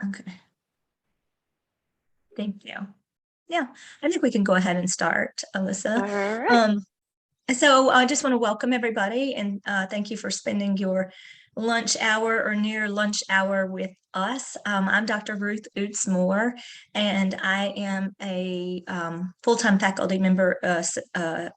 Okay. Thank you. Yeah, I think we can go ahead and start, Alyssa. All right. So I just want to welcome everybody and thank you for spending your lunch hour or near lunch hour with us. I'm Dr. Ruth Oots Moore, and I am a full-time faculty member,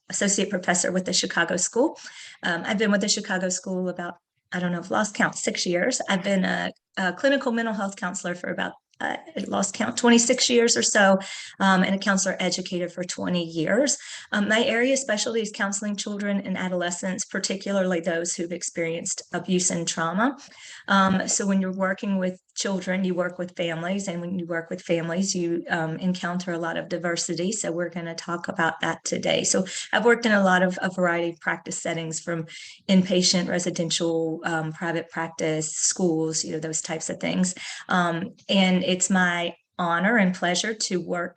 associate professor with the Chicago School. I've been with the Chicago School about, I don't know, I've lost count, 6 years. I've been a clinical mental health counselor for about I lost count, 26 years or so, and a counselor educator for 20 years. My area of specialty is counseling children and adolescents, particularly those who've experienced abuse and trauma. So when you're working with children, you work with families, and when you work with families, you encounter a lot of diversity. So we're going to talk about that today. So I've worked in a variety of practice settings, from inpatient, residential, private practice, schools, those types of things. And it's my honor and pleasure to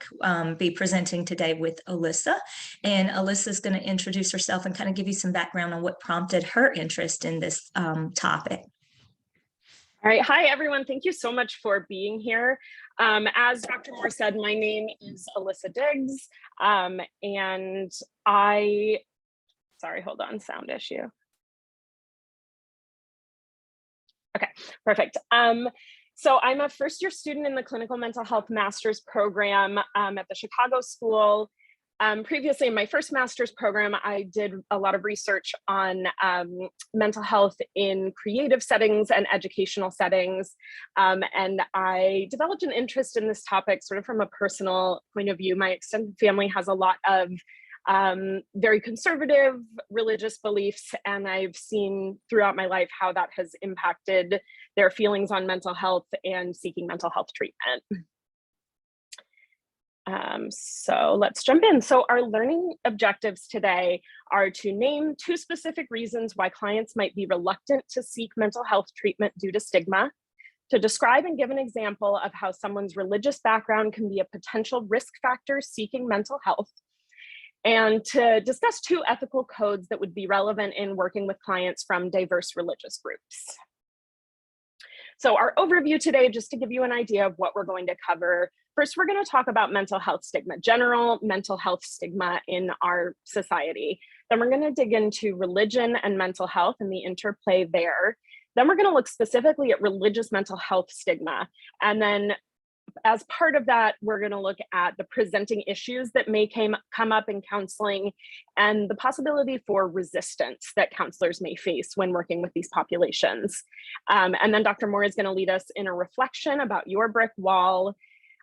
be presenting today with Alyssa. And Alyssa is going to introduce herself and kind of give you some background on what prompted her interest in this topic. All right. Hi, everyone. Thank you so much for being here. As Dr. Moore said, my name is Alyssa Diggs, and sorry, hold on, sound issue. Okay, perfect. So I'm a first-year student in the Clinical Mental Health Master's Program at the Chicago School. Previously, in my first master's program, I did a lot of research on mental health in creative settings and educational settings. And I developed an interest in this topic sort of from a personal point of view. My extended family has a lot of very conservative religious beliefs, and I've seen throughout my life how that has impacted their feelings on mental health and seeking mental health treatment. So let's jump in. So our learning objectives today are to name 2 specific reasons why clients might be reluctant to seek mental health treatment due to stigma, to describe and give an example of how someone's religious background can be a potential risk factor seeking mental health, and to discuss 2 ethical codes that would be relevant in working with clients from diverse religious groups. So our overview today, just to give you an idea of what we're going to cover. First, we're going to talk about mental health stigma, general mental health stigma in our society. Then we're going to dig into religion and mental health and the interplay there. Then we're going to look specifically at religious mental health stigma. And then as part of that, we're going to look at the presenting issues that may come up in counseling and the possibility for resistance that counselors may face when working with these populations. And then Dr. Moore is going to lead us in a reflection about your brick wall.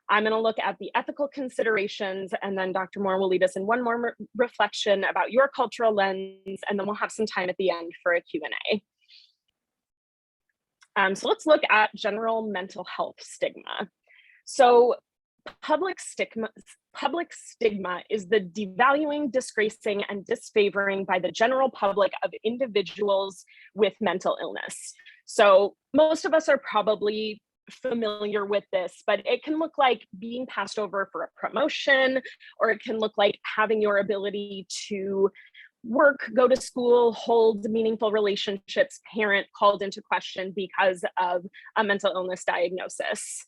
I'm going to look at the ethical considerations, and then Dr. Moore will lead us in one more reflection about your cultural lens, and then we'll have some time at the end for a Q&A. So let's look at general mental health stigma. So public stigma is the devaluing, disgracing, and disfavoring by the general public of individuals with mental illness. So most of us are probably familiar with this, but it can look like being passed over for a promotion, or it can look like having your ability to work, go to school, hold meaningful relationships, parent called into question because of a mental illness diagnosis.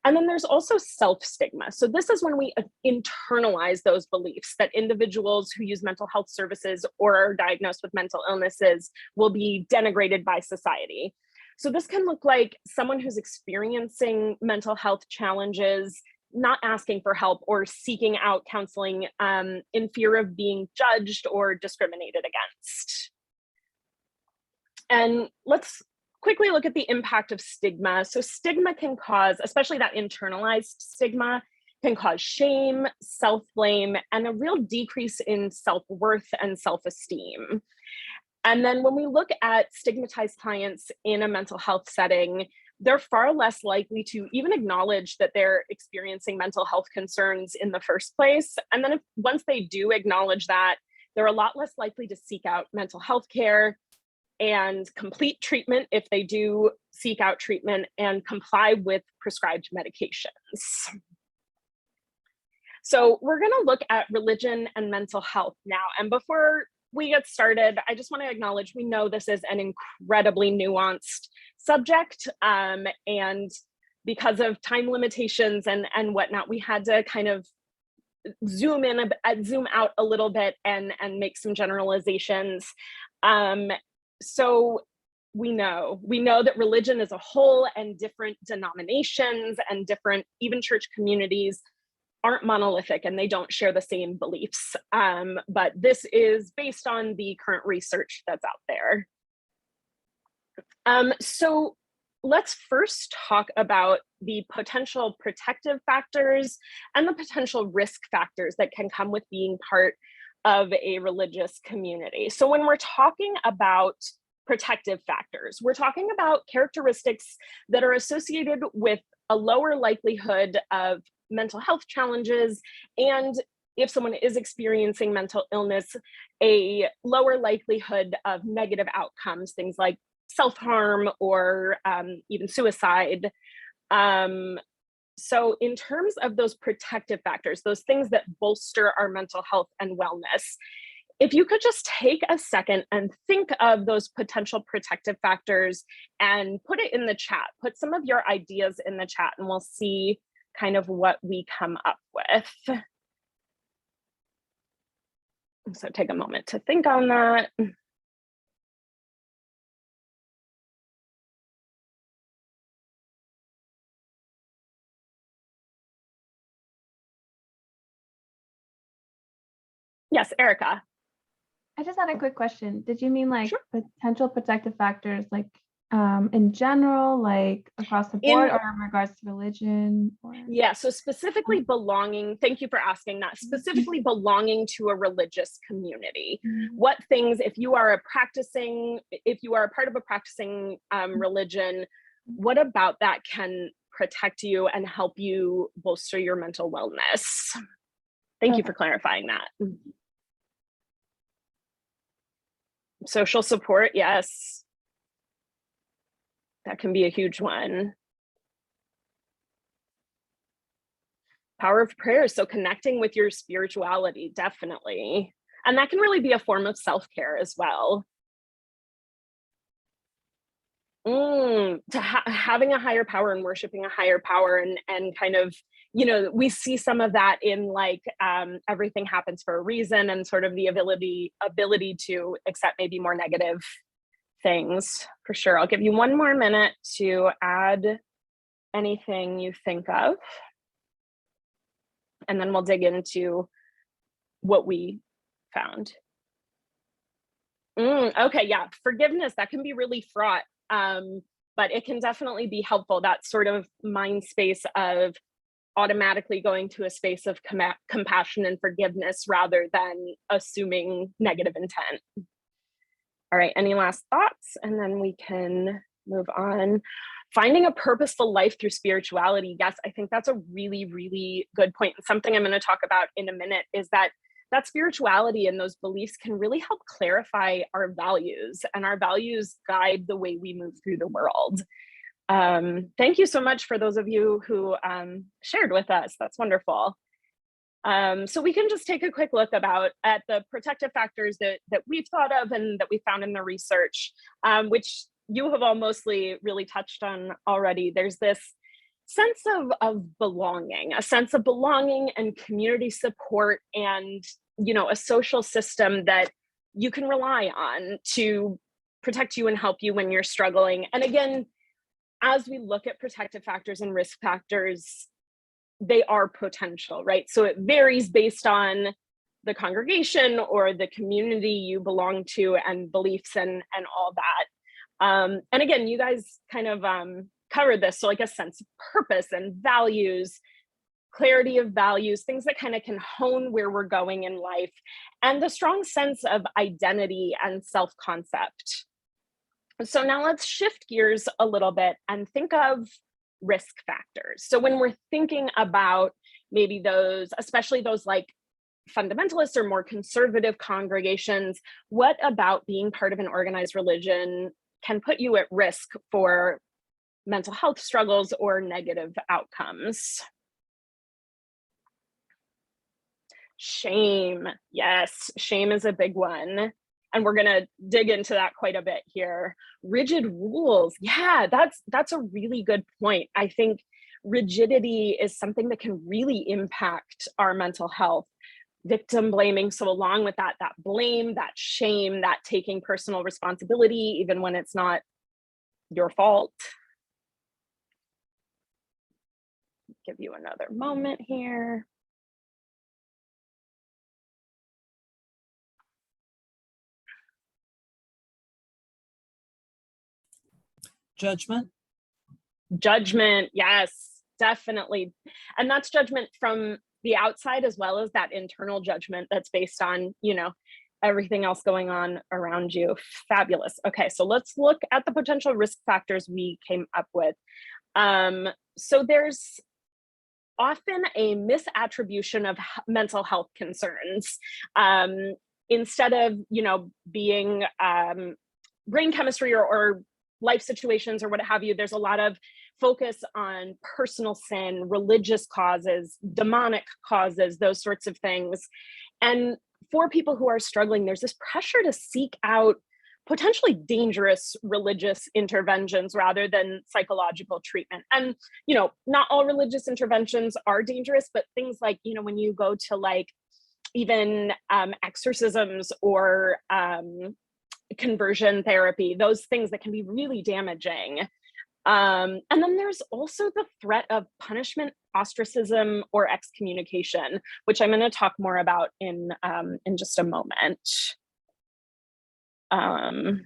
And then there's also self-stigma. So this is when we internalize those beliefs that individuals who use mental health services or are diagnosed with mental illnesses will be denigrated by society. So this can look like someone who's experiencing mental health challenges, not asking for help or seeking out counseling in fear of being judged or discriminated against. And let's quickly look at the impact of stigma. So stigma can cause, especially that internalized stigma, can cause shame, self-blame, and a real decrease in self-worth and self-esteem. And then when we look at stigmatized clients in a mental health setting, they're far less likely to even acknowledge that they're experiencing mental health concerns in the first place. And then once they do acknowledge that, they're a lot less likely to seek out mental health care and complete treatment if they do seek out treatment and comply with prescribed medications. So we're going to look at religion and mental health now. And before we get started, I just want to acknowledge we know this is an incredibly nuanced subject, and because of time limitations and whatnot, we had to kind of zoom out a little bit and make some generalizations. So we know that religion as a whole and different denominations and different, even church communities, aren't monolithic and they don't share the same beliefs. But this is based on the current research that's out there. So let's first talk about the potential protective factors and the potential risk factors that can come with being part of a religious community. So when we're talking about protective factors, we're talking about characteristics that are associated with a lower likelihood of mental health challenges, and if someone is experiencing mental illness, a lower likelihood of negative outcomes, things like self-harm or even suicide. So in terms of those protective factors, those things that bolster our mental health and wellness, if you could just take a second and think of those potential protective factors and put it in the chat, put some of your ideas in the chat, and we'll see kind of what we come up with. So take a moment to think on that. Yes, Erica. I just had a quick question. Did you mean like Sure. potential protective factors, like in general, like across the board, or in regards to religion? Or... Yeah, so specifically belonging, thank you for asking that, specifically belonging to a religious community. What things, if you are a part of a practicing religion, what about that can protect you and help you bolster your mental wellness? Thank you for clarifying that. Social support, yes. That can be a huge one. Power of prayer, so connecting with your spirituality, definitely. And that can really be a form of self-care as well. Having a higher power and worshiping a higher power and kind of, you know, we see some of that in like everything happens for a reason, and sort of the ability to accept maybe more negative things, for sure. I'll give you one more minute to add anything you think of, and then we'll dig into what we found. Okay, yeah, forgiveness, that can be really fraught, but it can definitely be helpful. That sort of mind space of automatically going to a space of compassion and forgiveness rather than assuming negative intent. All right, any last thoughts? And then we can move on. Finding a purposeful life through spirituality. Yes, I think that's a really, really good point. And something I'm going to talk about in a minute is that spirituality and those beliefs can really help clarify our values, and our values guide the way we move through the world. Thank you so much for those of you who shared with us. That's wonderful. So we can just take a quick look at the protective factors that we've thought of and that we found in the research, which you have all mostly really touched on already. There's this sense of belonging, a sense of belonging and community support, and, you know, a social system that you can rely on to protect you and help you when you're struggling. And again, as we look at protective factors and risk factors, they are potential, right? So it varies based on the congregation or the community you belong to and beliefs and all that. And again, you guys kind of covered this. So like a sense of purpose and values, clarity of values, things that kind of can hone where we're going in life, and the strong sense of identity and self-concept. So now let's shift gears a little bit and think of risk factors. So when we're thinking about maybe those, especially those like fundamentalist or more conservative congregations, what about being part of an organized religion can put you at risk for mental health struggles or negative outcomes? Shame. Yes, shame is a big one. And we're going to dig into that quite a bit here. Rigid rules. Yeah, that's a really good point. I think rigidity is something that can really impact our mental health. Victim blaming, so along with that blame, that shame, that taking personal responsibility, even when it's not your fault. Give you another moment here. Judgment. Judgment, yes, definitely. And that's judgment from the outside as well as that internal judgment that's based on, you know, everything else going on around you. Fabulous. Okay, so let's look at the potential risk factors we came up with. So there's often a misattribution of mental health concerns. Instead of, you know, being brain chemistry or life situations or what have you, there's a lot of focus on personal sin, religious causes, demonic causes, those sorts of things. And for people who are struggling, there's this pressure to seek out potentially dangerous religious interventions rather than psychological treatment. And, you know, not all religious interventions are dangerous, but things like, you know, when you go to like even exorcisms or conversion therapy, those things that can be really damaging. And then there's also the threat of punishment, ostracism, or excommunication, which I'm going to talk more about in just a moment. Oh,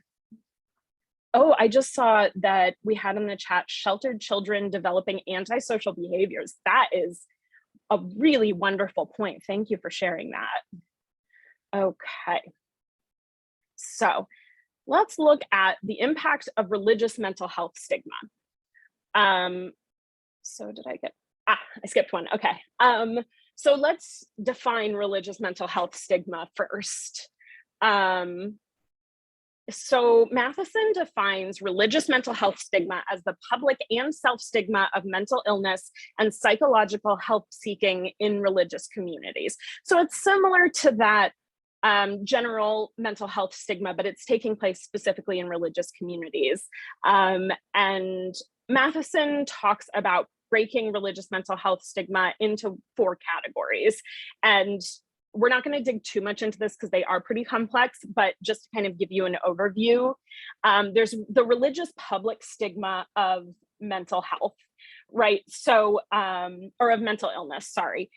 I just saw that we had in the chat, sheltered children developing antisocial behaviors. That is a really wonderful point. Thank you for sharing that. Okay. So let's look at the impact of religious mental health stigma. So did I get, I skipped one, okay. So let's define religious mental health stigma first. So Matheson defines religious mental health stigma as the public and self-stigma of mental illness and psychological help seeking in religious communities. So it's similar to that general mental health stigma, but it's taking place specifically in religious communities. And Matheson talks about breaking religious mental health stigma into 4 categories. And we're not going to dig too much into this because they are pretty complex, but just to kind of give you an overview, there's the religious public stigma of mental health, right? So, or of mental illness, sorry.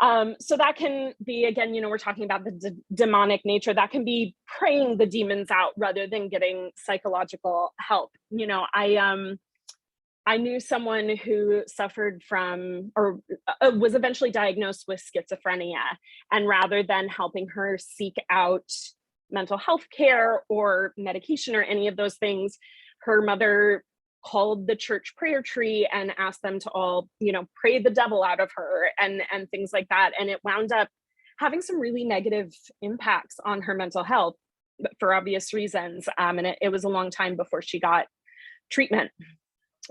So that can be, again, you know, we're talking about the demonic nature. That can be praying the demons out rather than getting psychological help. You know, I knew someone who suffered from or was eventually diagnosed with schizophrenia, and rather than helping her seek out mental health care or medication or any of those things, her mother called the church prayer tree and asked them to all, you know, pray the devil out of her and things like that. And it wound up having some really negative impacts on her mental health, but for obvious reasons. And it was a long time before she got treatment.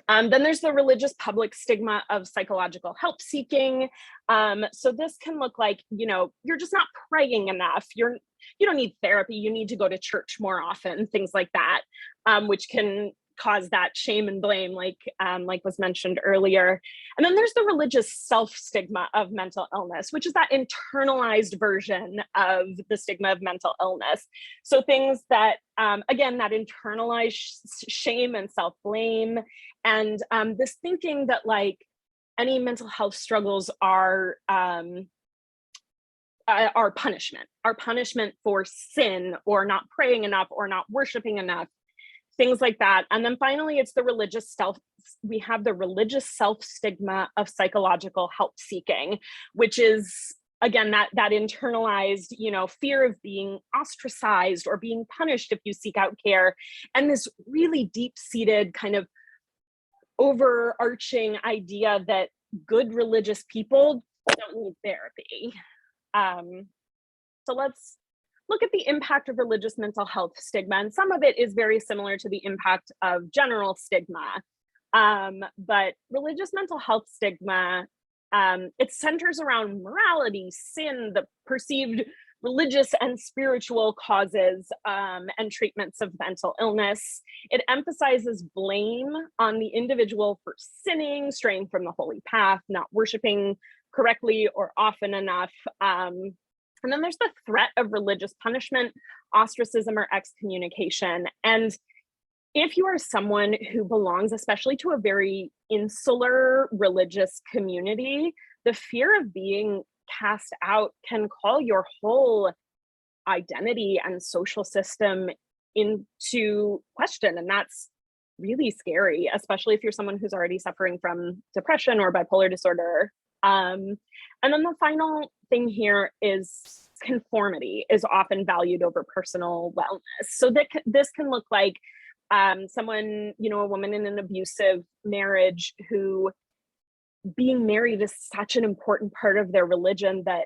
Then there's the religious public stigma of psychological help seeking. So this can look like, you know, you're just not praying enough. You don't need therapy. You need to go to church more often, things like that, which can cause that shame and blame, like was mentioned earlier. And then there's the religious self-stigma of mental illness, which is that internalized version of the stigma of mental illness. So things that, again, that internalized shame and self-blame, and this thinking that like any mental health struggles are punishment for sin or not praying enough or not worshiping enough, things like that. And then finally, it's the religious we have the religious self-stigma of psychological help seeking, which is, again, that internalized, you know, fear of being ostracized or being punished if you seek out care. And this really deep-seated kind of overarching idea that good religious people don't need therapy. So let's look at the impact of religious mental health stigma. And some of it is very similar to the impact of general stigma. But religious mental health stigma, it centers around morality, sin, the perceived religious and spiritual causes and treatments of mental illness. It emphasizes blame on the individual for sinning, straying from the holy path, not worshiping correctly or often enough. And then there's the threat of religious punishment, ostracism, or excommunication. And if you are someone who belongs, especially to a very insular religious community, the fear of being cast out can call your whole identity and social system into question. And that's really scary, especially if you're someone who's already suffering from depression or bipolar disorder. And then the final thing here is conformity is often valued over personal wellness. So this can look like someone, a woman in an abusive marriage who being married is such an important part of their religion that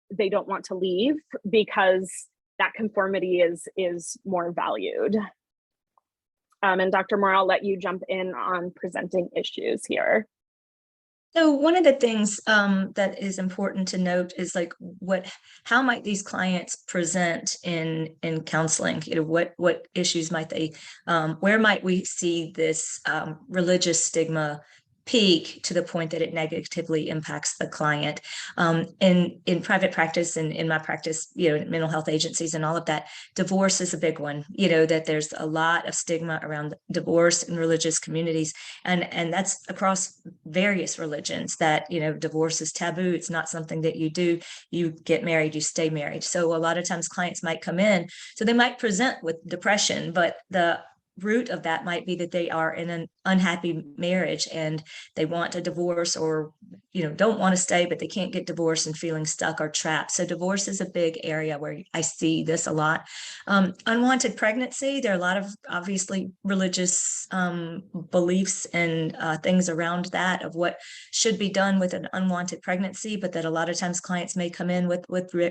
they don't want to leave because that conformity is more valued. And Dr. Moore, I'll let you jump in on presenting issues here. So one of the things that is important to note is like how might these clients present in counseling? What issues might they, where might we see this religious stigma peak to the point that it negatively impacts the client? In private practice and in my practice, mental health agencies and all of that, divorce is a big one. That there's a lot of stigma around divorce in religious communities, and that's across various religions. That divorce is taboo. It's not something that you do. You get married, you stay married. So a lot of times clients might come in, so they might present with depression, but the root of that might be that they are in an unhappy marriage and they want a divorce, or don't want to stay, but they can't get divorced and feeling stuck or trapped. So divorce is a big area where I see this a lot. Unwanted pregnancy, there are a lot of obviously religious beliefs and things around that of what should be done with an unwanted pregnancy, but that a lot of times clients may come in with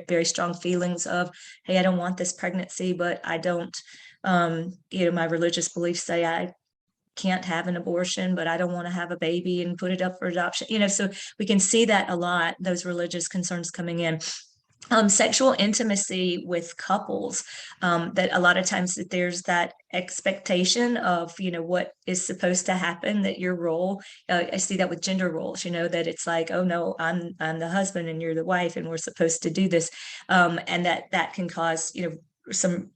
very strong feelings of, hey, I don't want this pregnancy, but I don't my religious beliefs say I can't have an abortion, but I don't want to have a baby and put it up for adoption. So we can see that a lot, those religious concerns coming in. Sexual intimacy with couples, that a lot of times that there's that expectation of, what is supposed to happen, that your role, I see that with gender roles, that it's like, oh no, I'm the husband and you're the wife and we're supposed to do this. And that can cause, some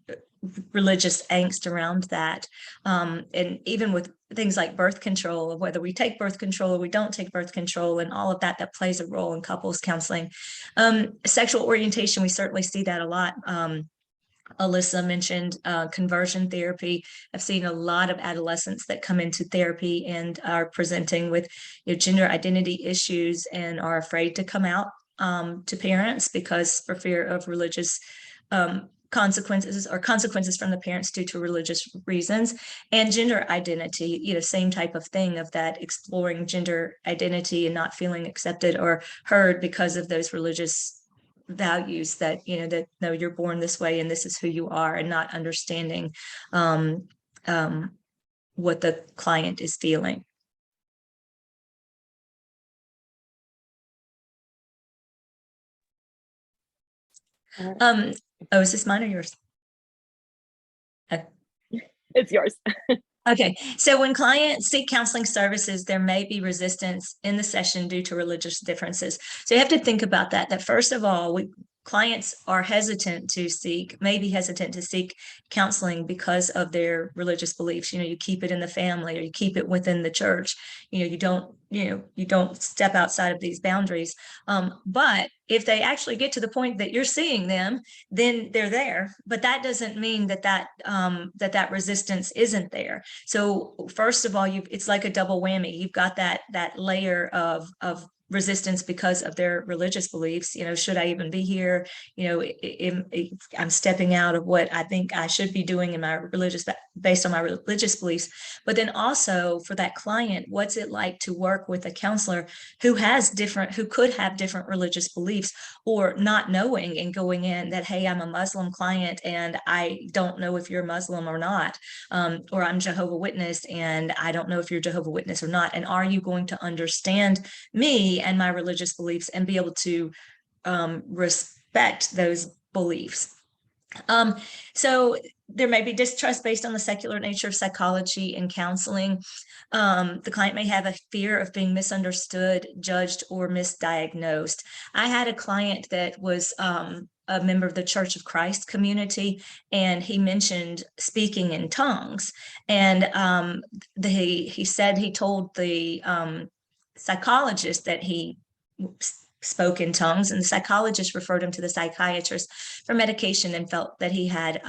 religious angst around that. And even with things like birth control, of whether we take birth control or we don't take birth control, and all of that plays a role in couples counseling. Sexual orientation, we certainly see that a lot. Alyssa mentioned conversion therapy. I've seen a lot of adolescents that come into therapy and are presenting with gender identity issues and are afraid to come out to parents because for fear of religious consequences from the parents due to religious reasons. And gender identity, same type of thing, of that exploring gender identity and not feeling accepted or heard because of those religious values that no, you're born this way and this is who you are, and not understanding what the client is feeling. Is this mine or yours? It's yours. Okay, so when clients seek counseling services, there may be resistance in the session due to religious differences. So you have to think about that first of all, clients are may be hesitant to seek counseling because of their religious beliefs. You keep it in the family, or you keep it within the church. You don't step outside of these boundaries. But if they actually get to the point that you're seeing them, then they're there. But that doesn't mean that resistance isn't there. So first of all, it's like a double whammy. You've got that layer of resistance because of their religious beliefs. Should I even be here? I'm stepping out of what I think I should be doing based on my religious beliefs. But then also for that client, what's it like to work with a counselor who could have different religious beliefs, or not knowing and going in that, hey, I'm a Muslim client and I don't know if you're Muslim or not, or I'm Jehovah's Witness and I don't know if you're Jehovah's Witness or not. And are you going to understand me and my religious beliefs and be able to respect those beliefs. So there may be distrust based on the secular nature of psychology and counseling. The client may have a fear of being misunderstood, judged, or misdiagnosed. I had a client that was a member of the Church of Christ community, and he mentioned speaking in tongues. And he said he told the psychologist that he spoke in tongues, and the psychologist referred him to the psychiatrist for medication and felt that he had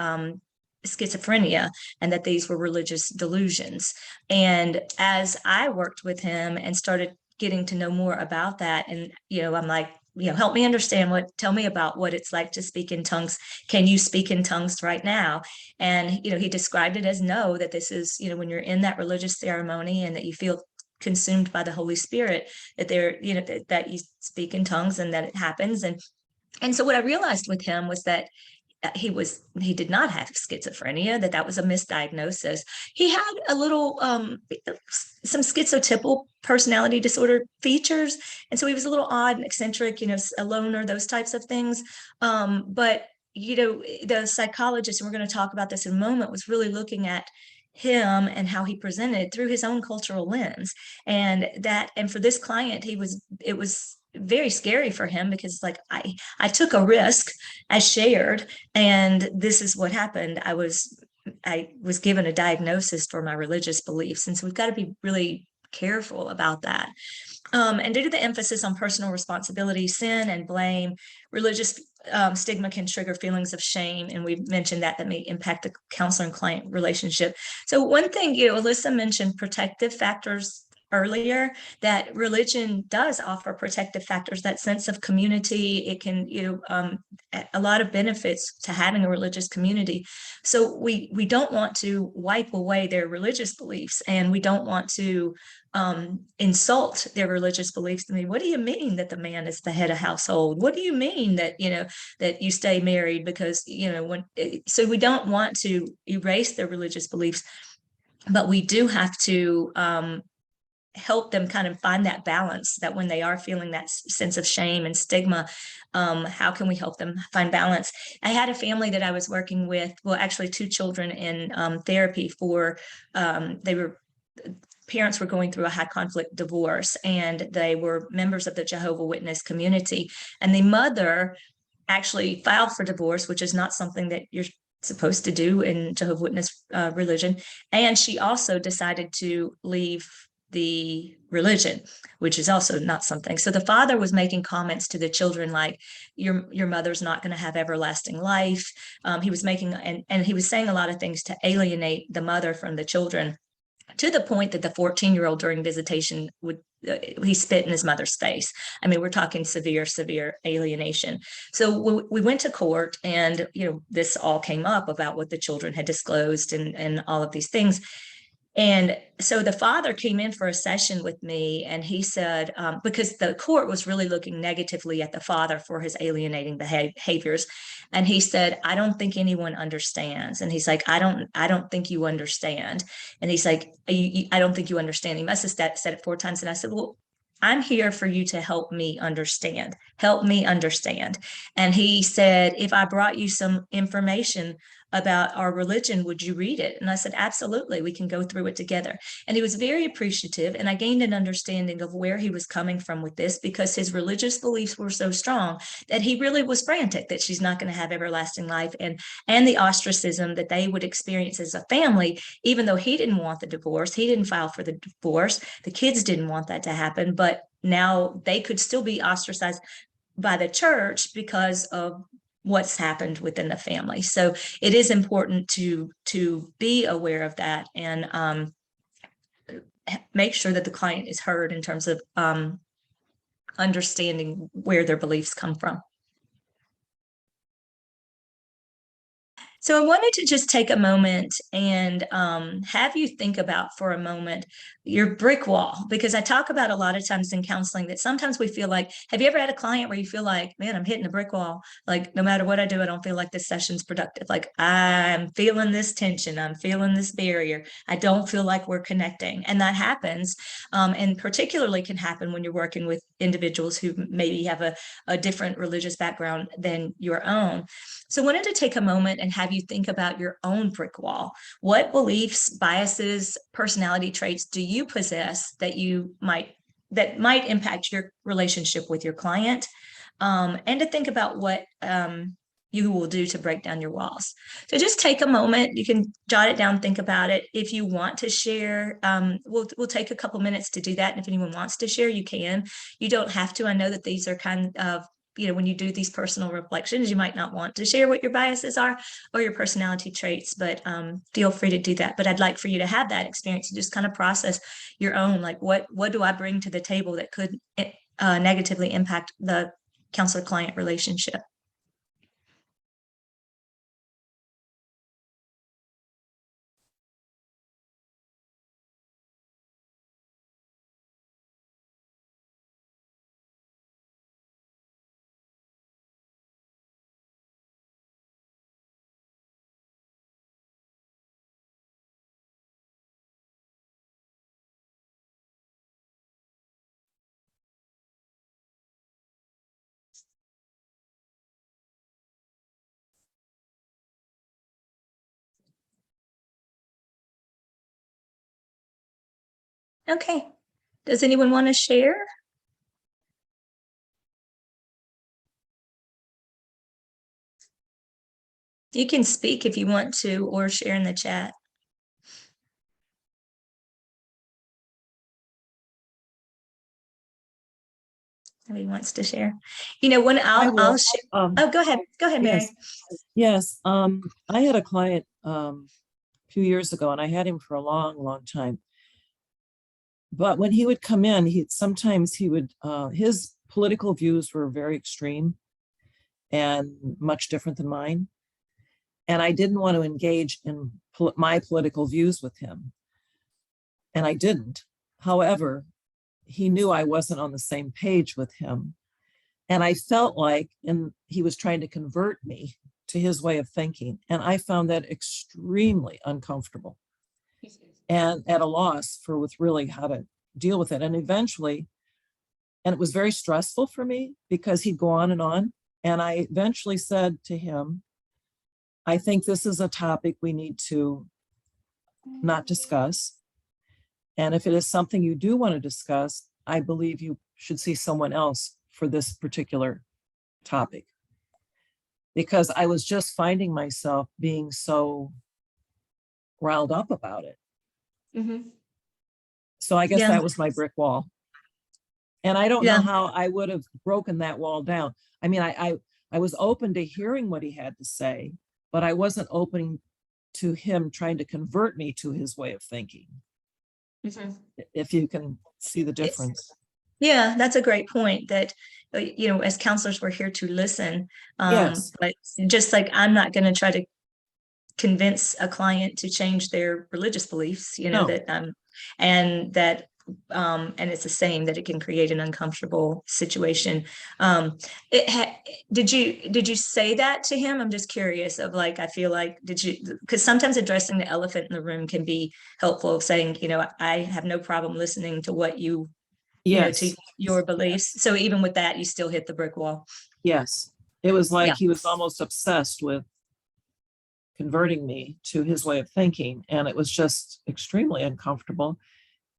schizophrenia and that these were religious delusions. And as I worked with him and started getting to know more about that, and I'm like, help me understand tell me about what it's like to speak in tongues. Can you speak in tongues right now? And he described it as no, that this is when you're in that religious ceremony and that you feel consumed by the Holy Spirit, that that you speak in tongues and that it happens. And so what I realized with him was that he did not have schizophrenia, that was a misdiagnosis. He had a little some schizotypal personality disorder features, and so he was a little odd and eccentric, a loner, those types of things. But the psychologist, and we're going to talk about this in a moment, was really looking at him and how he presented through his own cultural lens. And for this client, it was very scary for him, because I took a risk, I shared, and this is what happened. I was given a diagnosis for my religious beliefs. And so we've got to be really careful about that. And due to the emphasis on personal responsibility, sin, and blame, religious stigma can trigger feelings of shame. And we've mentioned that may impact the counselor and client relationship. So one thing, Alyssa mentioned protective factors earlier, that religion does offer protective factors, that sense of community. It can, a lot of benefits to having a religious community. So we don't want to wipe away their religious beliefs, and we don't want to insult their religious beliefs. I mean, what do you mean that the man is the head of household? What do you mean that, that you stay married? Because, so we don't want to erase their religious beliefs, but we do have to help them kind of find that balance, that when they are feeling that sense of shame and stigma, how can we help them find balance? I had a family that I was working with, well, actually 2 children in therapy for, parents were going through a high conflict divorce, and they were members of the Jehovah's Witness community. And the mother actually filed for divorce, which is not something that you're supposed to do in Jehovah's Witness religion. And she also decided to leave the religion, which is also not something. So the father was making comments to the children like, your mother's not going to have everlasting life. He was making, and he was saying a lot of things to alienate the mother from the children, to the point that the 14-year-old during visitation he spit in his mother's face. I mean, we're talking severe alienation. So we went to court, and this all came up about what the children had disclosed and all of these things. And so the father came in for a session with me, and he said, because the court was really looking negatively at the father for his alienating behaviors. And he said, I don't think anyone understands. And he's like, I don't think you understand. And he's like, I don't think you understand. He must have said it 4 times. And I said, well, I'm here for you to help me understand. Help me understand. And he said, if I brought you some information about our religion, would you read it? And I said, absolutely, we can go through it together. And he was very appreciative. And I gained an understanding of where he was coming from with this, because his religious beliefs were so strong that he really was frantic that she's not going to have everlasting life, and the ostracism that they would experience as a family. Even though he didn't want the divorce, he didn't file for the divorce, the kids didn't want that to happen, but now they could still be ostracized by the church because of what's happened within the family. So it is important to be aware of that, and make sure that the client is heard in terms of understanding where their beliefs come from. So I wanted to just take a moment and have you think about for a moment your brick wall, because I talk about a lot of times in counseling that sometimes we feel like, have you ever had a client where you feel like, man, I'm hitting a brick wall? Like no matter what I do, I don't feel like this session's productive. Like I'm feeling this tension, I'm feeling this barrier. I don't feel like we're connecting. And that happens. And particularly can happen when you're working with individuals who maybe have a different religious background than your own. So I wanted to take a moment and have you think about your own brick wall. What beliefs, biases, personality traits do you possess that might impact your relationship with your client? And to think about what you will do to break down your walls. So just take a moment. You can jot it down, think about it. If you want to share, we'll take a couple minutes to do that. And if anyone wants to share, you can. You don't have to. I know that these are kind of, when you do these personal reflections, you might not want to share what your biases are or your personality traits, but feel free to do that. But I'd like for you to have that experience and just kind of process your own, like what do I bring to the table that could negatively impact the counselor-client relationship. Okay. Does anyone want to share? You can speak if you want to, or share in the chat. Nobody wants to share. When I'll share. Oh, go ahead. Go ahead, Mary. Yes. I had a client a few years ago, and I had him for a long, long time. But when he would come in, sometimes his political views were very extreme and much different than mine. And I didn't want to engage in my political views with him. And I didn't. However, he knew I wasn't on the same page with him. And I felt like he was trying to convert me to his way of thinking. And I found that extremely uncomfortable and at a loss with really how to deal with it. And eventually, and it was very stressful for me because he'd go on. And I eventually said to him, I think this is a topic we need to not discuss. And if it is something you do want to discuss, I believe you should see someone else for this particular topic. Because I was just finding myself being so riled up about it. Mm-hmm. So I guess that was my brick wall. And I don't know how I would have broken that wall down. I mean, I was open to hearing what he had to say, but I wasn't open to him trying to convert me to his way of thinking. Mm-hmm. If you can see the difference. Yeah, that's a great point that, as counselors, we're here to listen. Yes. But just like I'm not going to try to convince a client to change their religious beliefs, No. and it's the same that it can create an uncomfortable situation. Did you say that to him? I'm just curious of like, I feel like, because sometimes addressing the elephant in the room can be helpful, saying, I have no problem listening to what you, to your beliefs. So even with that, you still hit the brick wall. Yes. It was like he was almost obsessed with converting me to his way of thinking. And it was just extremely uncomfortable.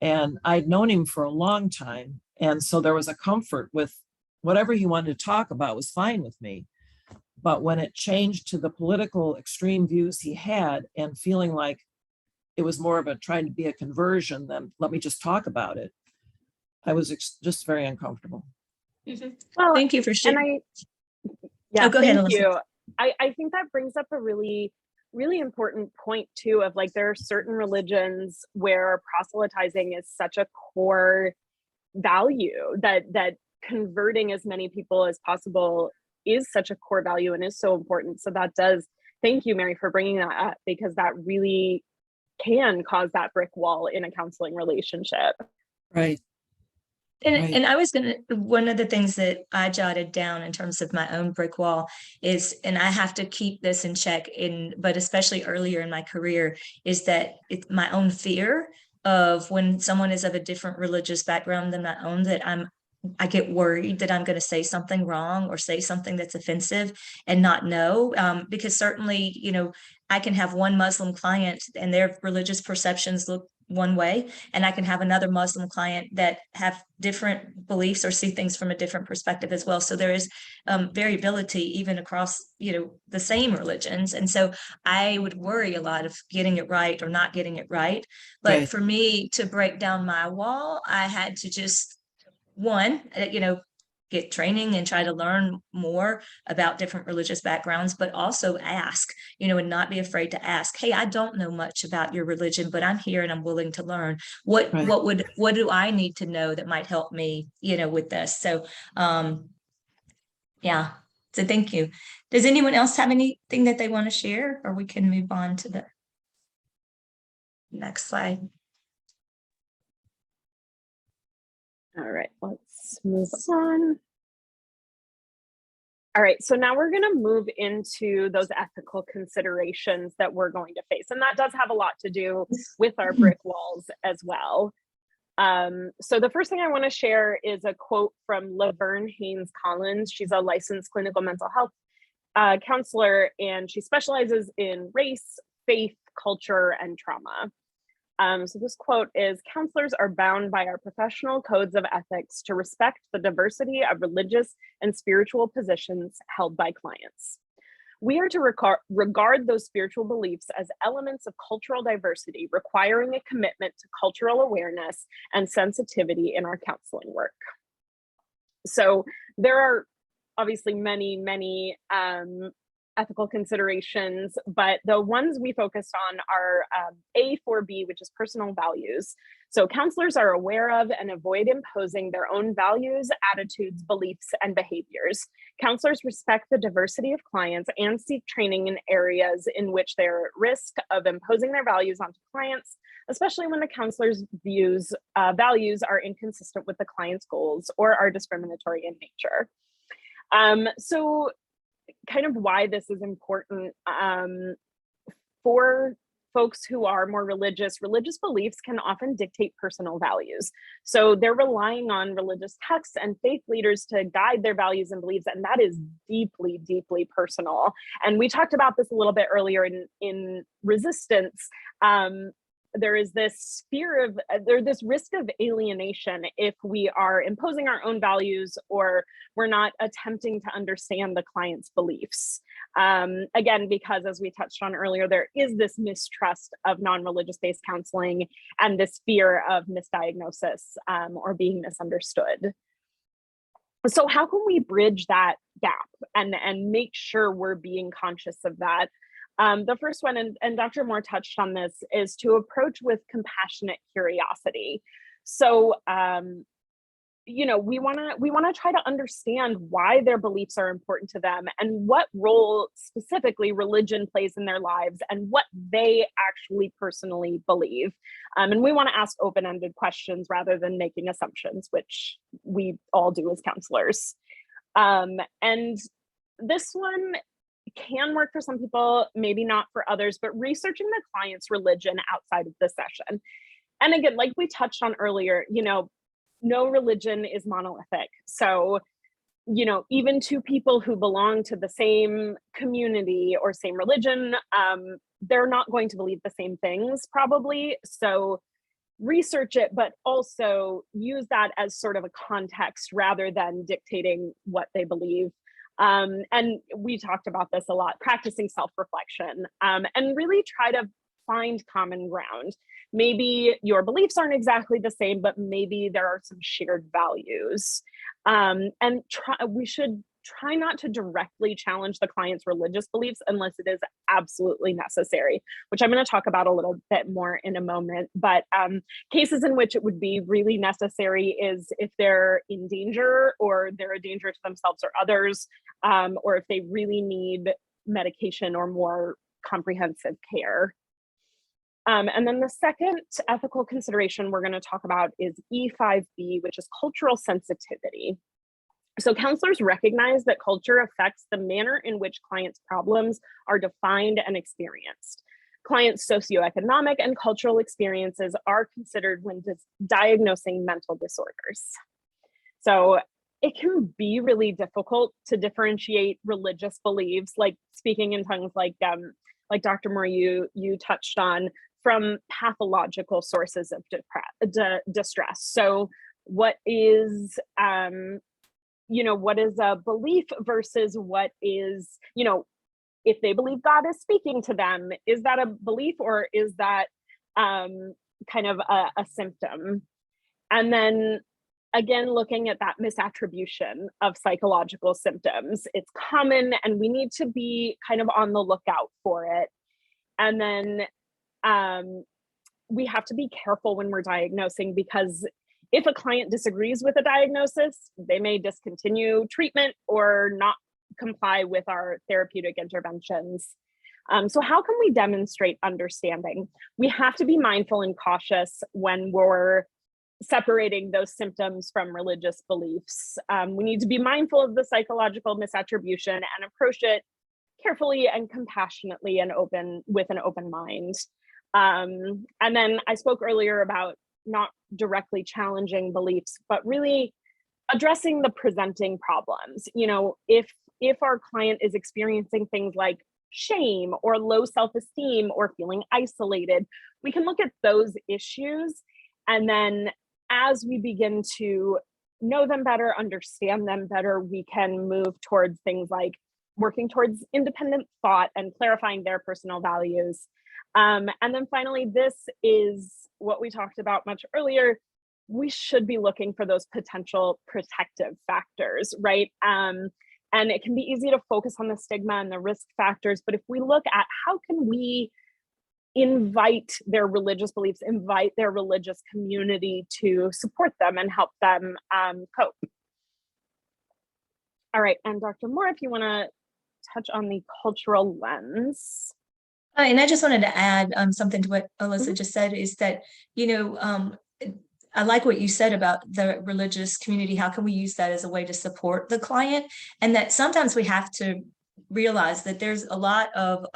And I'd known him for a long time. And so there was a comfort with whatever he wanted to talk about was fine with me. But when it changed to the political extreme views he had and feeling like it was more of trying to be a conversion than let me just talk about it, I was just very uncomfortable. Mm-hmm. Well, thank you for sharing. Go ahead. Thank you. I think that brings up a really important point too, of like, there are certain religions where proselytizing is such a core value that converting as many people as possible is such a core value and is so important. So that does thank you, Mary, for bringing that up, because that really can cause that brick wall in a counseling relationship. Right. And I was one of the things that I jotted down in terms of my own brick wall is, and I have to keep this in check but especially earlier in my career, is that it's my own fear of when someone is of a different religious background than my own, that I get worried that I'm going to say something wrong or say something that's offensive and not know, because certainly, I can have one Muslim client and their religious perceptions look one way, and I can have another Muslim client that have different beliefs or see things from a different perspective as well. So there is variability even across, the same religions. And so I would worry a lot of getting it right or not getting it right. But Right. for me to break down my wall, I had to just get training and try to learn more about different religious backgrounds, but also ask, and not be afraid to ask, hey, I don't know much about your religion, but I'm here and I'm willing to learn. What do I need to know that might help me, with this? So, yeah. So thank you. Does anyone else have anything that they want to share, or we can move on to the next slide? All right, let's move on. All right, so now we're going to move into those ethical considerations that we're going to face. And that does have a lot to do with our brick walls as well. So the first thing I want to share is a quote from Laverne Haynes Collins. She's a licensed clinical mental health counselor, and she specializes in race, faith, culture, and trauma. So this quote is, "Counselors are bound by our professional codes of ethics to respect the diversity of religious and spiritual positions held by clients. We are to regard those spiritual beliefs as elements of cultural diversity, requiring a commitment to cultural awareness and sensitivity in our counseling work." So there are obviously many ethical considerations, but the ones we focused on are A4B, which is personal values. So counselors are aware of and avoid imposing their own values, attitudes, beliefs, and behaviors. Counselors respect the diversity of clients and seek training in areas in which they're at risk of imposing their values onto clients, especially when the counselor's values are inconsistent with the client's goals or are discriminatory in nature. So kind of why this is important for folks who are more religious beliefs can often dictate personal values. So they're relying on religious texts and faith leaders to guide their values and beliefs, and that is deeply, deeply personal. And we talked about this a little bit earlier in resistance. There is this fear of, there's this risk of alienation if we are imposing our own values or we're not attempting to understand the client's beliefs. Again, because as we touched on earlier, there is this mistrust of non-religious based counseling and this fear of misdiagnosis or being misunderstood. So how can we bridge that gap and make sure we're being conscious of that? The first one, and Dr. Moore touched on this, is to approach with compassionate curiosity. So, we want to try to understand why their beliefs are important to them and what role specifically religion plays in their lives and what they actually personally believe. And we want to ask open-ended questions rather than making assumptions, which we all do as counselors. And this one can work for some people, maybe not for others, but researching the client's religion outside of the session. And again, like we touched on earlier, no religion is monolithic. So, even two people who belong to the same community or same religion, they're not going to believe the same things probably. So research it, but also use that as sort of a context rather than dictating what they believe. And we talked about this a lot, practicing self-reflection, and really try to find common ground. Maybe your beliefs aren't exactly the same, but maybe there are some shared values. And we should try not to directly challenge the client's religious beliefs unless it is absolutely necessary, which I'm going to talk about a little bit more in a moment. But cases in which it would be really necessary is if they're in danger or they're a danger to themselves or others, or if they really need medication or more comprehensive care. And then the second ethical consideration we're going to talk about is E5B, which is cultural sensitivity. So counselors recognize that culture affects the manner in which clients' problems are defined and experienced. Clients' socioeconomic and cultural experiences are considered when diagnosing mental disorders. So it can be really difficult to differentiate religious beliefs, like speaking in tongues, like Dr. Moore, you touched on, from pathological sources of distress. So what is what is a belief versus what is, if they believe God is speaking to them, is that a belief or is that kind of a symptom? And then again, looking at that misattribution of psychological symptoms, it's common and we need to be kind of on the lookout for it. And then we have to be careful when we're diagnosing, because if a client disagrees with a diagnosis, they may discontinue treatment or not comply with our therapeutic interventions. So how can we demonstrate understanding? We have to be mindful and cautious when we're separating those symptoms from religious beliefs. We need to be mindful of the psychological misattribution and approach it carefully and compassionately and with an open mind. And then I spoke earlier about not directly challenging beliefs, but really addressing the presenting problems. If our client is experiencing things like shame or low self-esteem or feeling isolated, we can look at those issues. And then as we begin to know them better, understand them better, we can move towards things like working towards independent thought and clarifying their personal values. And then finally, this is what we talked about much earlier. We should be looking for those potential protective factors, right? And it can be easy to focus on the stigma and the risk factors, but if we look at how can we invite their religious beliefs, invite their religious community to support them and help them cope. All right, and Dr. Moore, if you want to touch on the cultural lens. And I just wanted to add something to what Alyssa just said, is that, I like what you said about the religious community. How can we use that as a way to support the client? And that sometimes we have to realize that there's a lot of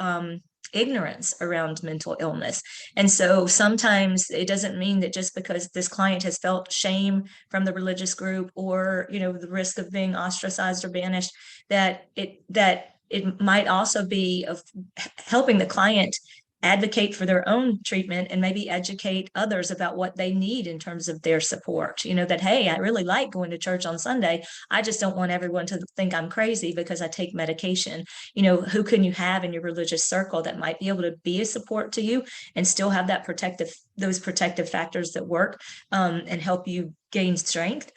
ignorance around mental illness. And so sometimes it doesn't mean that just because this client has felt shame from the religious group or, the risk of being ostracized or banished, that it might also be of helping the client advocate for their own treatment and maybe educate others about what they need in terms of their support. That, hey, I really like going to church on Sunday. I just don't want everyone to think I'm crazy because I take medication. Who can you have in your religious circle that might be able to be a support to you and still have those protective factors that work and help you gain strength.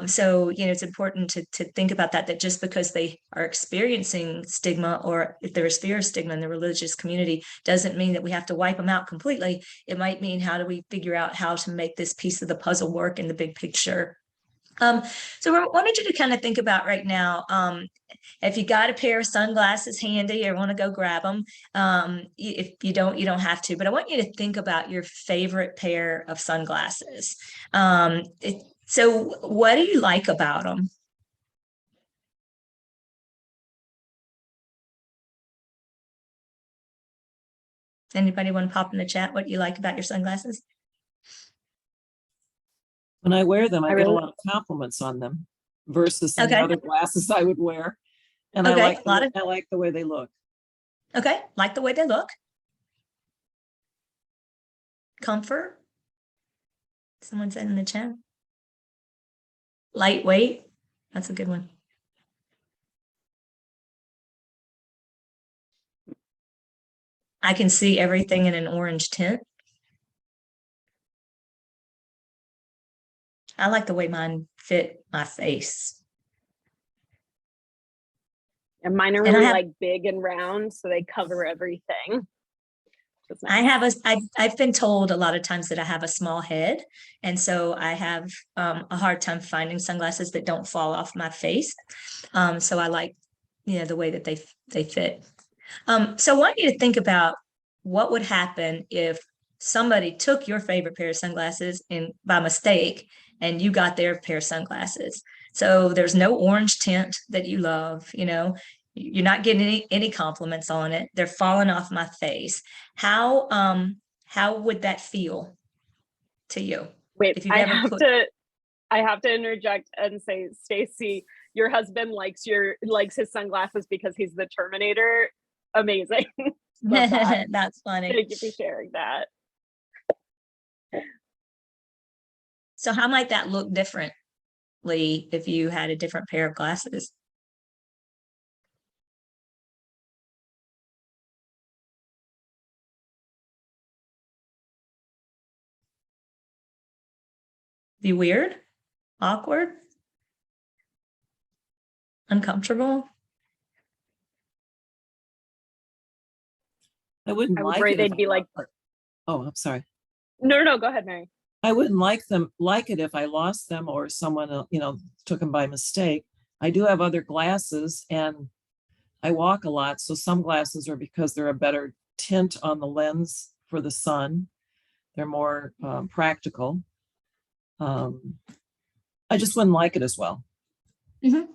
So, it's important to think about that just because they are experiencing stigma, or if there is fear of stigma in the religious community, doesn't mean that we have to wipe them out completely. It might mean, how do we figure out how to make this piece of the puzzle work in the big picture? So I wanted you to kind of think about right now, if you got a pair of sunglasses handy or want to go grab them, if you don't have to, but I want you to think about your favorite pair of sunglasses. So what do you like about them? Anybody want to pop in the chat what you like about your sunglasses? When I wear them, I get a lot of compliments on them versus some other glasses I would wear. And I like the way they look. Okay, like the way they look. Comfort. Someone said in the chat. Lightweight. That's a good one. I can see everything in an orange tint. I like the way mine fit my face. And mine are really big and round, so they cover everything. Nice. I've been told a lot of times that I have a small head, and so I have a hard time finding sunglasses that don't fall off my face. So I like, the way that they fit. So I want you to think about what would happen if somebody took your favorite pair of sunglasses in by mistake and you got their pair of sunglasses. So there's no orange tint that you love, you're not getting any compliments on it. They're falling off my face. How would that feel to you Wait, if you've ever put I have to interject and say, Stacy, your husband likes his sunglasses because he's the Terminator. Amazing. Love that. That's funny. Thank you for sharing that. So how might that look differently if you had a different pair of glasses? Be weird, awkward, uncomfortable. I wouldn't I would like worry it if they'd be like, oh, I'm sorry. no, go ahead, Mary. I wouldn't like it if I lost them or someone, took them by mistake. I do have other glasses and I walk a lot. So some glasses are because they're a better tint on the lens for the sun. They're more practical. I just wouldn't like it as well. Mm-hmm.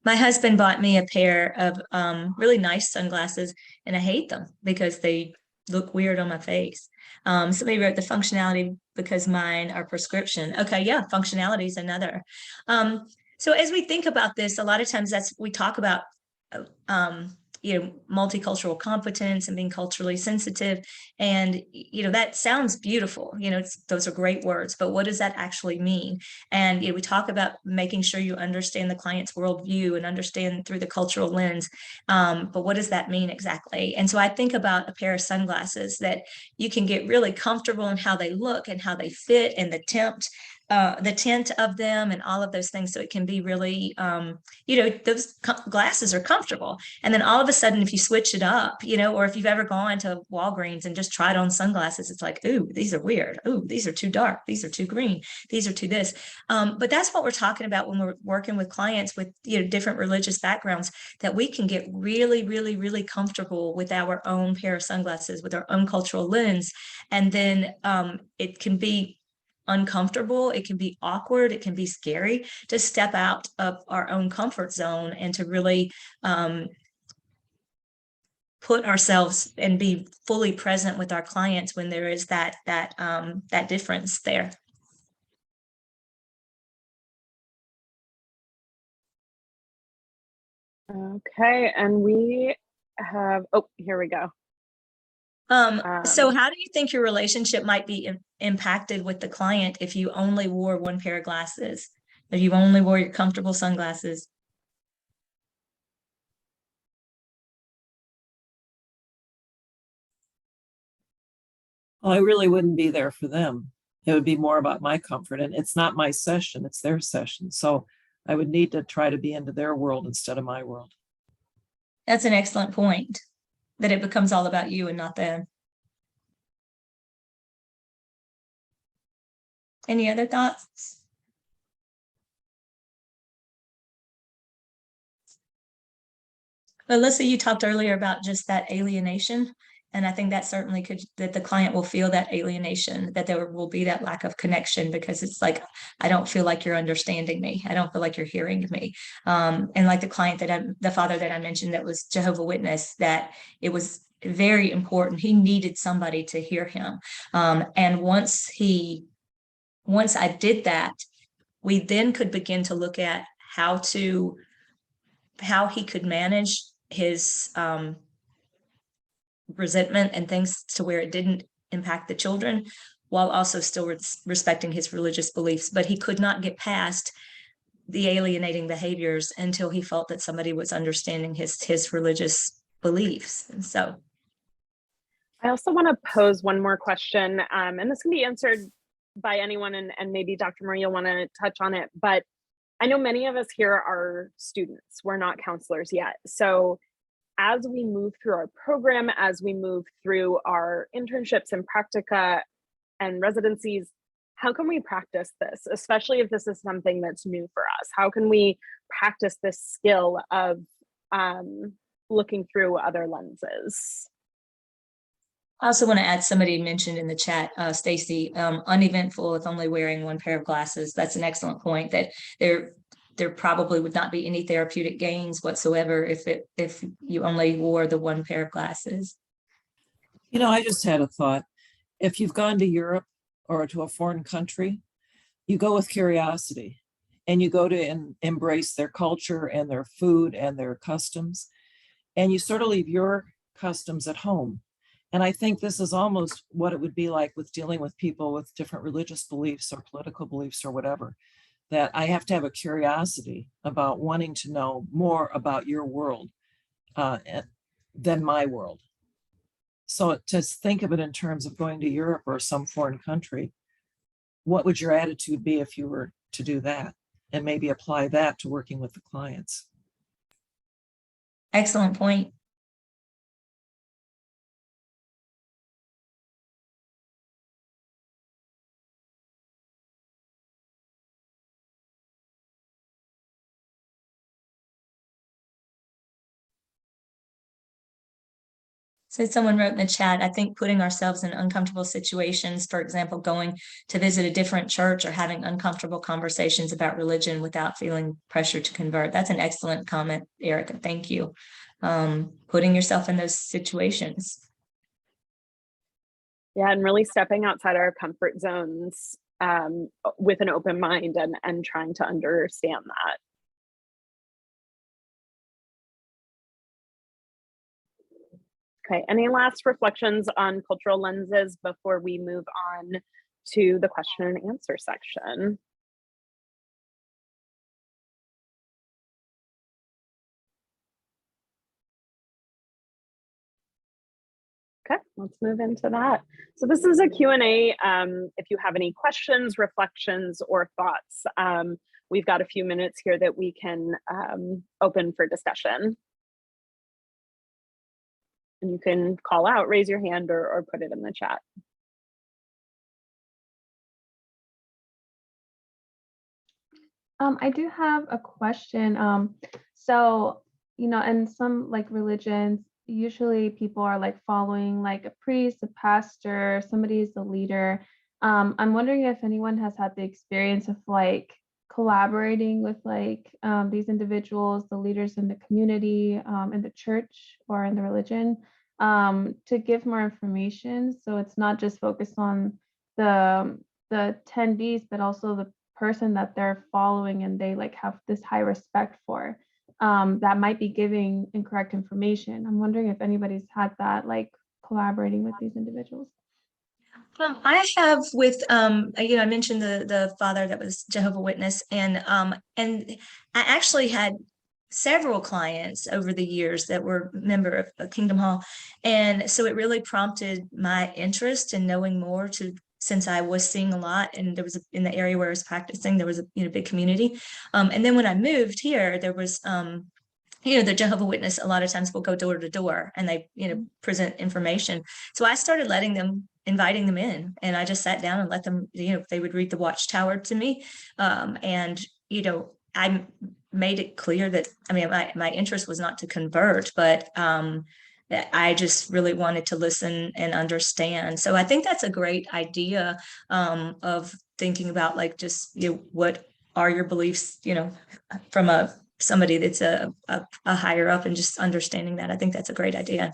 My husband bought me a pair of really nice sunglasses, and I hate them because they look weird on my face. Somebody wrote the functionality because mine are prescription. Okay, yeah, functionality is another. So as we think about this, a lot of times we talk about multicultural competence and being culturally sensitive. And, that sounds beautiful, those are great words, but what does that actually mean? And, we talk about making sure you understand the client's worldview and understand through the cultural lens. But what does that mean exactly? And so I think about a pair of sunglasses that you can get really comfortable in how they look and how they fit and the tint of them and all of those things. So it can be really, those glasses are comfortable. And then all of a sudden, if you switch it up, or if you've ever gone to Walgreens and just tried on sunglasses, it's like, ooh, these are weird. Ooh, these are too dark. These are too green. These are too this. But that's what we're talking about when we're working with clients with, different religious backgrounds, that we can get really, really, really comfortable with our own pair of sunglasses, with our own cultural lens. And then it can be uncomfortable, it can be awkward, it can be scary to step out of our own comfort zone and to really put ourselves and be fully present with our clients when there is that difference there. Okay, and we have, here we go. So how do you think your relationship might be impacted with the client if you only wore one pair of glasses, if you only wore your comfortable sunglasses? Well, I really wouldn't be there for them. It would be more about my comfort, and it's not my session, it's their session. So I would need to try to be into their world instead of my world. That's an excellent point, that it becomes all about you and not them. Any other thoughts? Alyssa, you talked earlier about just that alienation. And I think that certainly that the client will feel that alienation, that there will be that lack of connection, because it's like, I don't feel like you're understanding me. I don't feel like you're hearing me. And like the father that I mentioned that was Jehovah's Witness, that it was very important. He needed somebody to hear him. And once I did that, we then could begin to look at how he could manage his resentment and things to where it didn't impact the children, while also still respecting his religious beliefs. But he could not get past the alienating behaviors until he felt that somebody was understanding his religious beliefs. And so I also want to pose one more question, and this can be answered by anyone, and maybe Dr. Marie will want to touch on it, but I know many of us here are students. We're not counselors yet. So as we move through our program, as we move through our internships and practica and residencies, how can we practice this, especially if this is something that's new for us? How can we practice this skill of looking through other lenses. I also want to add, somebody mentioned in the chat, Stacy, uneventful with only wearing one pair of glasses. That's an excellent point, that there probably would not be any therapeutic gains whatsoever if you only wore the one pair of glasses. You know, I just had a thought. If you've gone to Europe or to a foreign country, you go with curiosity and you go to embrace their culture and their food and their customs, and you sort of leave your customs at home. And I think this is almost what it would be like with dealing with people with different religious beliefs or political beliefs or whatever, that I have to have a curiosity about wanting to know more about your world than my world. So to think of it in terms of going to Europe or some foreign country, what would your attitude be if you were to do that, and maybe apply that to working with the clients? Excellent point. So someone wrote in the chat, I think putting ourselves in uncomfortable situations, for example, going to visit a different church or having uncomfortable conversations about religion without feeling pressure to convert. That's an excellent comment, Erica. Thank you. Putting yourself in those situations. Yeah, and really stepping outside our comfort zones with an open mind and trying to understand that. Okay, any last reflections on cultural lenses before we move on to the question and answer section? Okay, let's move into that. So this is a Q&A. If you have any questions, reflections, or thoughts, we've got a few minutes here that we can open for discussion. And you can call out, raise your hand, or put it in the chat. I do have a question. So, you know, in some like religions, usually people are like following like a priest, a pastor, somebody is the leader. I'm wondering if anyone has had the experience of like collaborating with like these individuals, the leaders in the community, in the church or in the religion, to give more information. So it's not just focused on the attendees, but also the person that they're following and they like have this high respect for, that might be giving incorrect information. I'm wondering if anybody's had that, like collaborating with these individuals. I have with, you know, I mentioned the father that was Jehovah's Witness, and I actually had several clients over the years that were member of Kingdom Hall, and so it really prompted my interest in knowing more, since I was seeing a lot, and there was in the area where I was practicing, there was a big community, and then when I moved here, there was the Jehovah's Witness a lot of times will go door to door and they present information. So I started inviting them in, and I just sat down and let them, they would read the Watchtower to me, and I made it clear that my interest was not to convert, but that I just really wanted to listen and understand. So I think that's a great idea, of thinking about like just what are your beliefs, from somebody that's a higher up, and just understanding that. I think that's a great idea.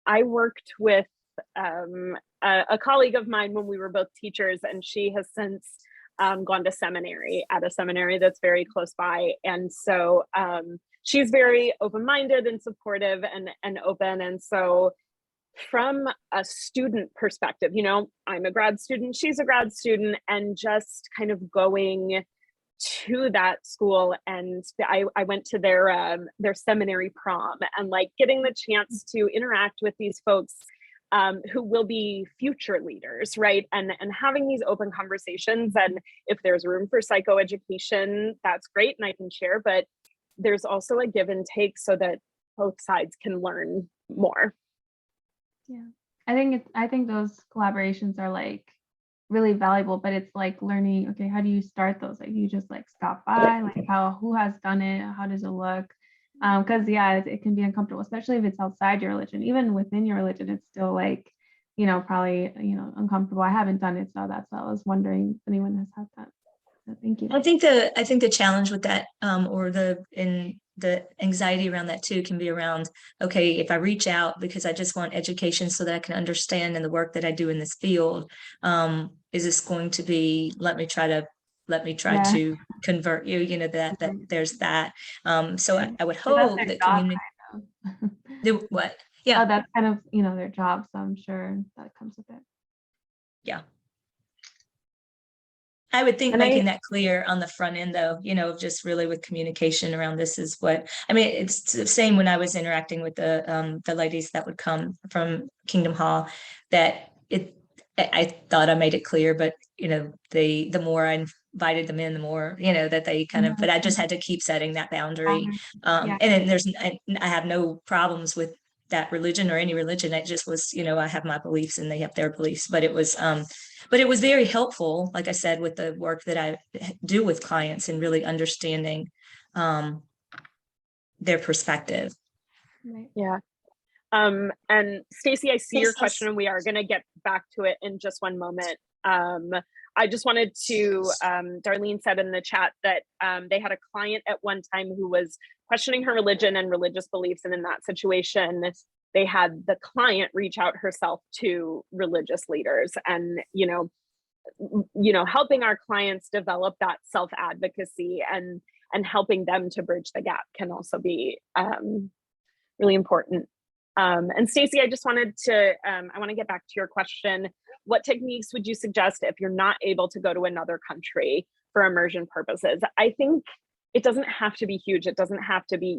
I worked with a colleague of mine when we were both teachers, and she has since gone to seminary at a seminary that's very close by. And so she's very open-minded and supportive and open. And so from a student perspective, I'm a grad student, she's a grad student, and just kind of going to that school, and I went to their seminary prom, and like getting the chance to interact with these folks who will be future leaders, right? And having these open conversations, and if there's room for psychoeducation, that's great, and I can share, but there's also a give and take so that both sides can learn more. Yeah, I think those collaborations are like really valuable, but it's like learning, okay, how do you start those? Like you just like stop by, like who has done it, how does it look? Because yeah, it can be uncomfortable, especially if it's outside your religion. Even within your religion, it's still like, probably, uncomfortable. I haven't done it, so that's why I was wondering if anyone has had that. So thank you. I think the challenge with that, or the anxiety around that too, can be around, okay, if I reach out because I just want education so that I can understand in the work that I do in this field, is this going to be, let me try Yeah. to convert you, that there's that. So I would That's hope their that job, community, kind of. what? Oh, Yeah, that's kind of, their job, so I'm sure that comes with it. yeah. I would think And making that clear on the front end, though, just really with communication around this is what, I mean, it's the same when I was interacting with the ladies that would come from Kingdom Hall, that I thought I made it clear, but the more I invited them in, the more, that they kind of, but I just had to keep setting that boundary. Yeah. And then I have no problems with that religion or any religion. It just was, I have my beliefs and they have their beliefs, but it was very helpful, like I said, with the work that I do with clients and really understanding their perspective. Right. Yeah. And Stacy, I see your Yes. question, and we are going to get back to it in just one moment. I just wanted to, Darlene said in the chat that they had a client at one time who was questioning her religion and religious beliefs. And in that situation, they had the client reach out herself to religious leaders, and, helping our clients develop that self-advocacy and helping them to bridge the gap can also be really important. And Stacy, I just wanted to, I want to get back to your question. What techniques would you suggest if you're not able to go to another country for immersion purposes? I think it doesn't have to be huge. It doesn't have to be,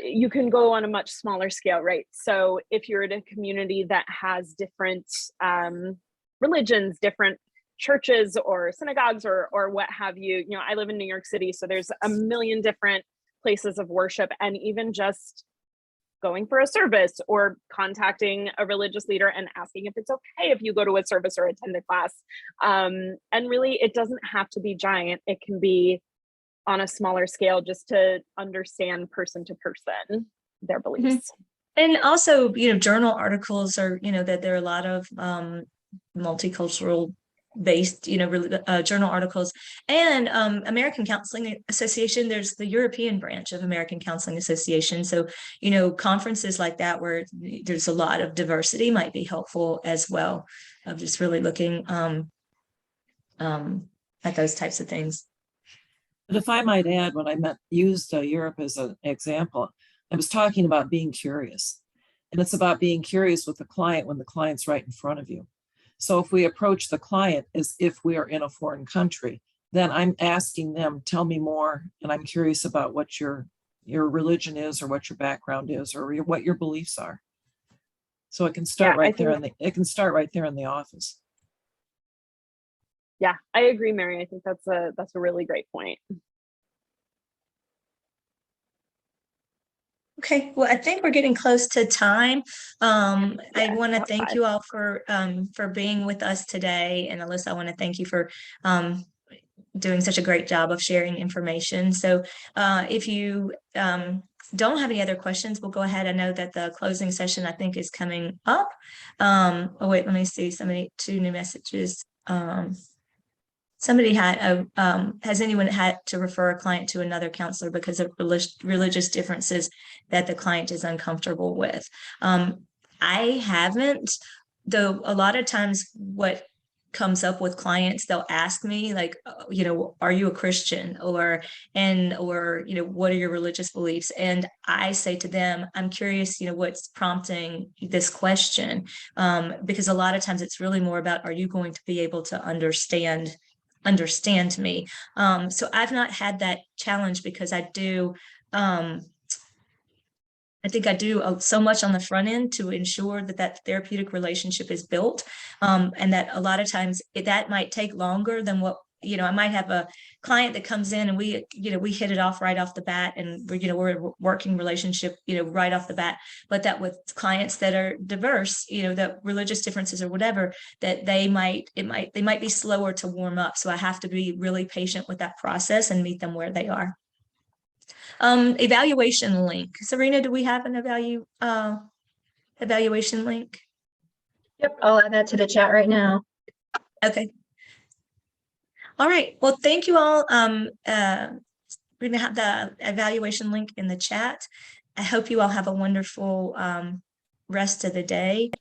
you can go on a much smaller scale, right? So if you're in a community that has different religions, different churches or synagogues or what have you, I live in New York City, so there's a million different places of worship, and even just going for a service or contacting a religious leader and asking if it's okay if you go to a service or attend a class. And really, it doesn't have to be giant. It can be on a smaller scale, just to understand person to person their beliefs. And also, journal articles are, that there are a lot of multicultural based, journal articles, and American Counseling Association. There's the European branch of American Counseling Association. So, conferences like that where there's a lot of diversity might be helpful as well. Of just really looking at those types of things. But if I might add, when I used Europe as an example, I was talking about being curious. And it's about being curious with the client when the client's right in front of you. So if we approach the client as if we are in a foreign country, then I'm asking them, tell me more. And I'm curious about what your religion is, or what your background is, or what your beliefs are. So it can start right there in the office. Yeah, I agree, Mary. I think that's a really great point. Okay, well, I think we're getting close to time. I want to thank you all for being with us today. And Alyssa, I want to thank you for doing such a great job of sharing information. So if you don't have any other questions, we'll go ahead. I know that the closing session, I think, is coming up. Oh, wait, let me see. Two new messages. Somebody had has anyone had to refer a client to another counselor because of religious differences that the client is uncomfortable with? I haven't, though. A lot of times what comes up with clients, they'll ask me like, are you a Christian, or what are your religious beliefs? And I say to them, I'm curious, what's prompting this question? Because a lot of times it's really more about, are you going to be able to understand me? So I've not had that challenge, because I do so much on the front end to ensure that therapeutic relationship is built, and that a lot of times that might take longer than what, I might have a client that comes in and we hit it off right off the bat, and we're a working relationship, right off the bat. But that with clients that are diverse, that religious differences or whatever, that they might be slower to warm up. So I have to be really patient with that process and meet them where they are. Evaluation link. Serena, do we have an evaluation link? Yep, I'll add that to the chat right now. Okay. All right. Well, thank you all. We're going to have the evaluation link in the chat. I hope you all have a wonderful rest of the day.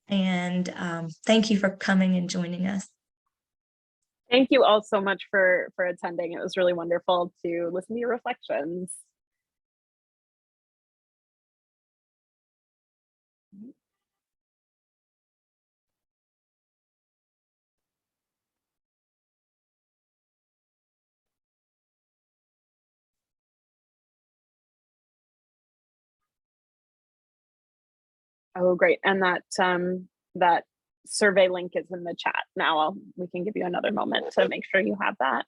And thank you for coming and joining us. Thank you all so much for attending. It was really wonderful to listen to your reflections. Oh, great. And that survey link is in the chat now. We can give you another moment to make sure you have that.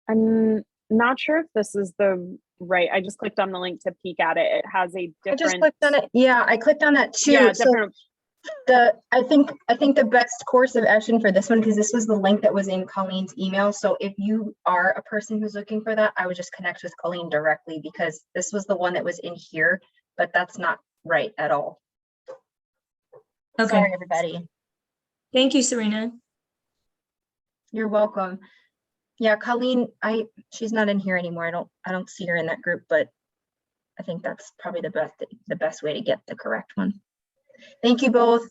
I'm not sure if this is the right. I just clicked on the link to peek at it. It has a different. I just clicked on it. Yeah, I clicked on that too. Yeah, So different. I think the best course of action for this one, because this was the link that was in Colleen's email. So if you are a person who's looking for that, I would just connect with Colleen directly, because this was the one that was in here, but that's not right at all. Okay. Sorry, everybody. Thank you, Serena. You're welcome. Yeah, Colleen, she's not in here anymore. I don't see her in that group, but I think that's probably the best way to get the correct one. Thank you both.